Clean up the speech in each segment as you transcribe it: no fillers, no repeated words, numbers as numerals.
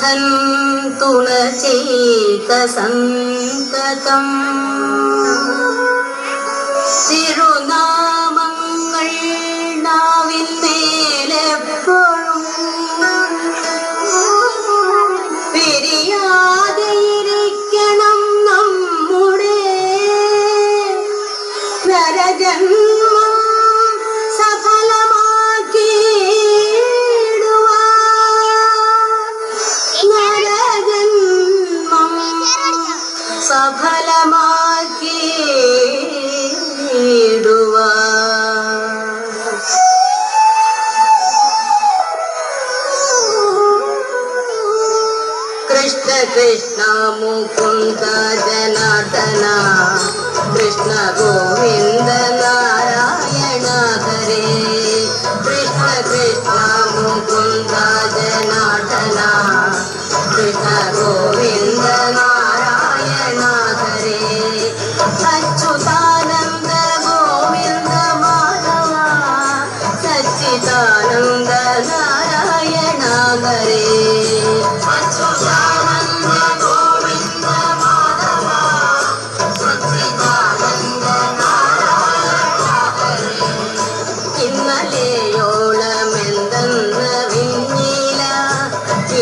നാഥൻ തുണ ചെയ്ത സന്തതം തിരുനാമങ്ങൾ നാവിൻ മേലെപ്പോഴും പിരിയാതെയിരിക്കണം നമ്മുടെ നരജന്മം കൃഷ്ണ കൃഷ്ണ മുകുന്ദ ജനാർദന കൃഷ്ണ ഗോവിന്ദ നാരായണ ഹരേ കൃഷ്ണ കൃഷ്ണ മുകുന്ദ ജനാർദന കൃഷ്ണ ഗോവിന്ദ നാരായണ ഹരേ അച്യുതാനന്ദ ഗോവിന്ദ മാധവ സച്ചിദാനന്ദ നാരായണ ഹരേ ഇന്നലെയോളമെന്തെന്ന് വിഞ്ഞില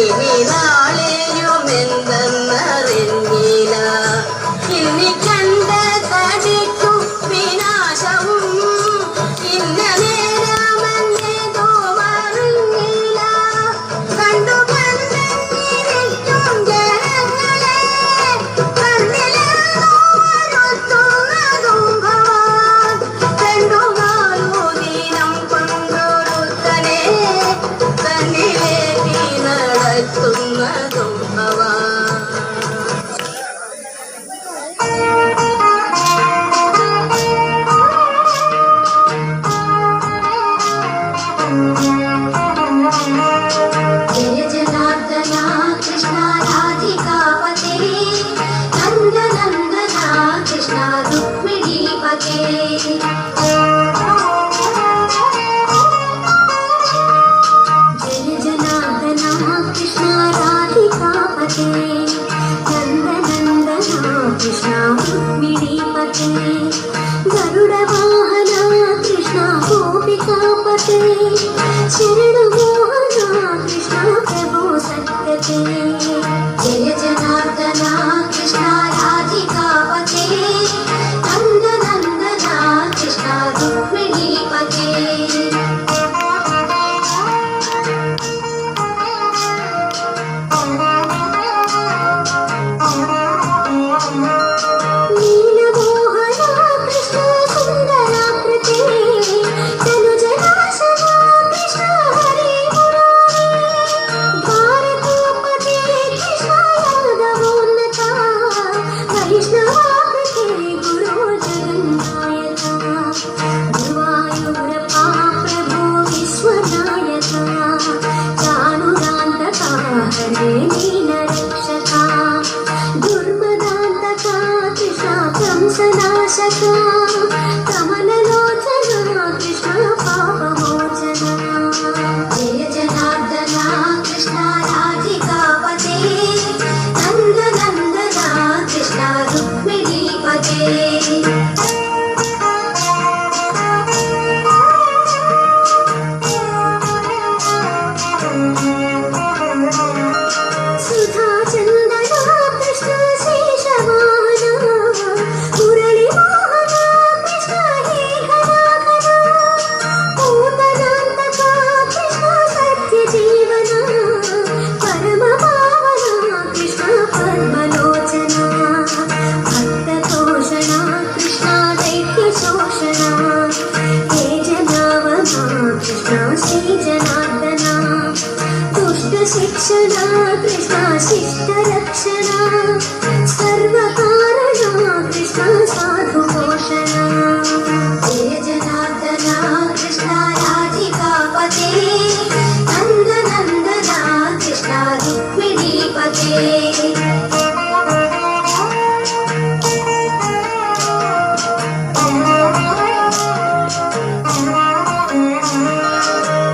ഇനി നാളെയുമെന്തെന്നറിഞ്ഞില ഇനി കണ്ട തടിക്കു വിനാശവും ഇന്ന നേരമെന്നേതോ അറിഞ്ഞില്ല കണ്ടു കണ്ടിരിക്കും ജനങ്ങളെ കണ്ണിലെത്തുന്നതും ഭവാൻ രണ്ടുനാലു ദിനം കൊണ്ടൊരുത്തനെ തന്നിലേക്ക് നടത്തുന്നതും ഭവാൻ जय जनार्दना कृष्ण राधिकापते नन्दनन्दना कृष्ण रुक्मिणीपते जय जनार्दना कृष्ण राधिकापते नन्दनन्दना कृष्ण रुक्मिणीपते गरुडवाहना कृष्ण गोपिकापते शरणमोहना कृष्ण प्रभो सत्यते जय जनार्दना कृष्ण राधिकापते नन्दनन्दना कृष्ण रुक्मिणीपते नीलमोहना कृष्ण सुन्दराकृते तनुजनाशना कृष्ण हरे मुरारे द्वारकोपते कृष्ण यादवोन्नता वैष्णवाकृते गुरो जगन्नायका गुरुवायूरप्पा प्रभो विश्वनायका चाणुरान्तका हरे दीनरक्षका दुर्मदान्तका कृष्ण कंसनाशका कमललोचना कृष्ण पापमोचना जय जनार्दना कृष्ण राधिकापते नन्दनन्दना कृष्ण रुक्मिणीपते सुधा चन्दना कृष्ण शेषवाहना मुरलीमोहना कृष्ण हे घनाघना पूतनान्तका कृष्ण सत्यजीवना परमपावना कृष्ण पद्मलोचना भक्ततोषणा कृष्ण दैत्यशोषणा हे जनावना कृष्ण श्रीजनार्दना दुष्टशिक्षणा कृष्ण शिष्टरक्षणा सर्वकारणा कृष्ण साधुपोषणा जय जनार्दना कृष्ण राधिकापते नन्दनन्दना कृष्ण रुक्मिणीपते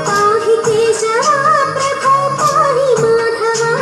पाहि केशवा प्रभो पाहि माधवा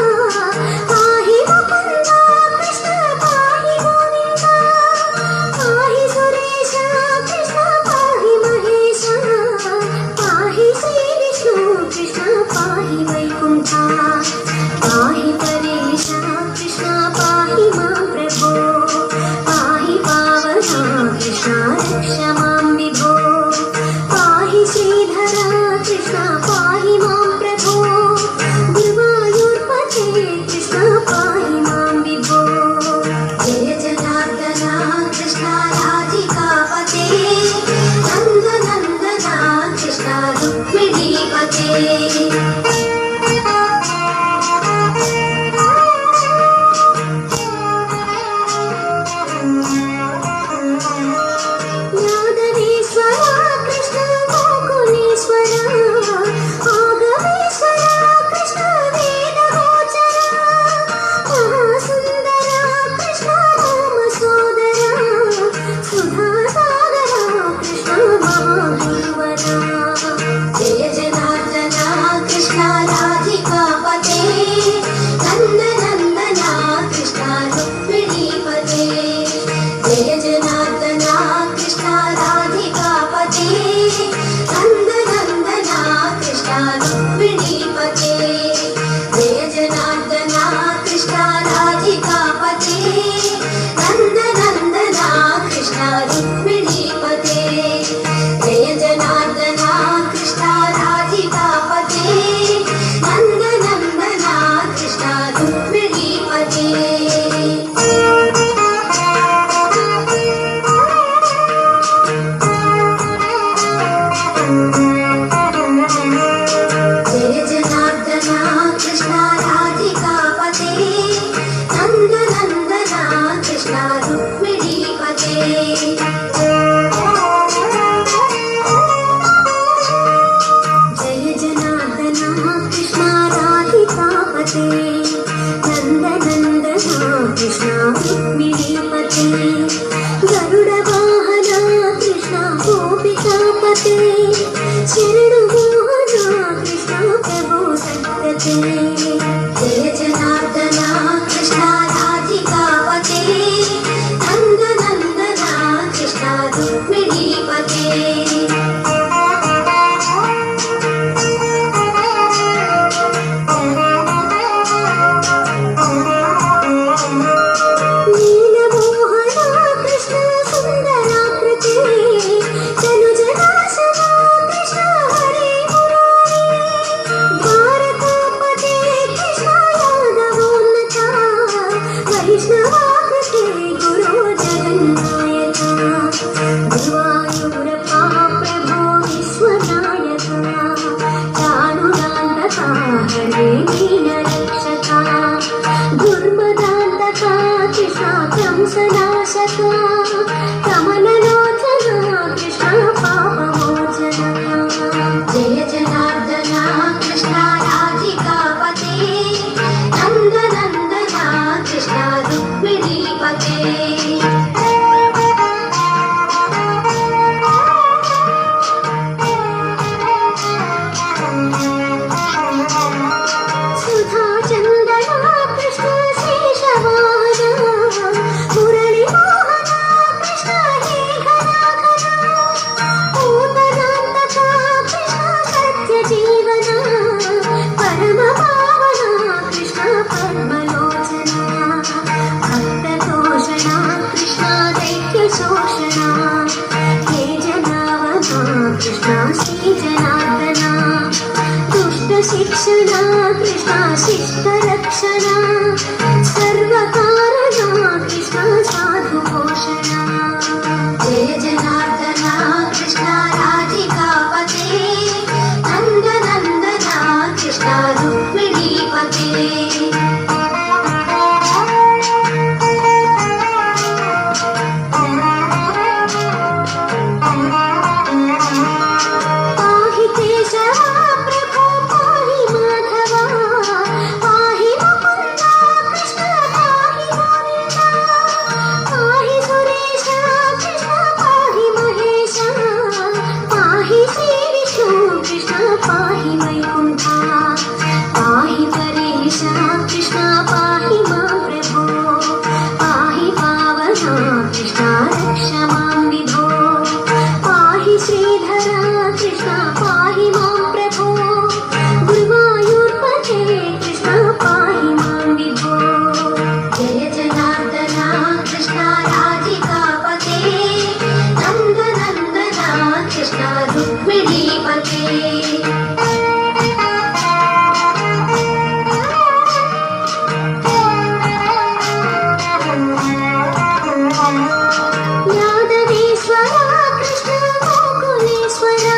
यादवेश्वरा कृष्ण गोकुलेश्वरा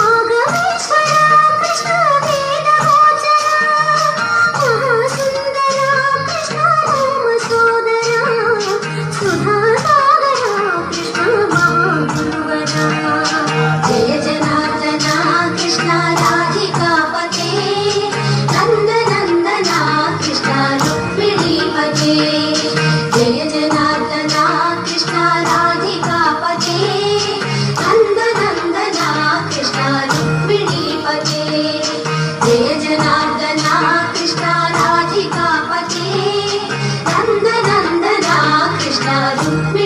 आगमेश्वरा कृष्ण रुक्मिणीपते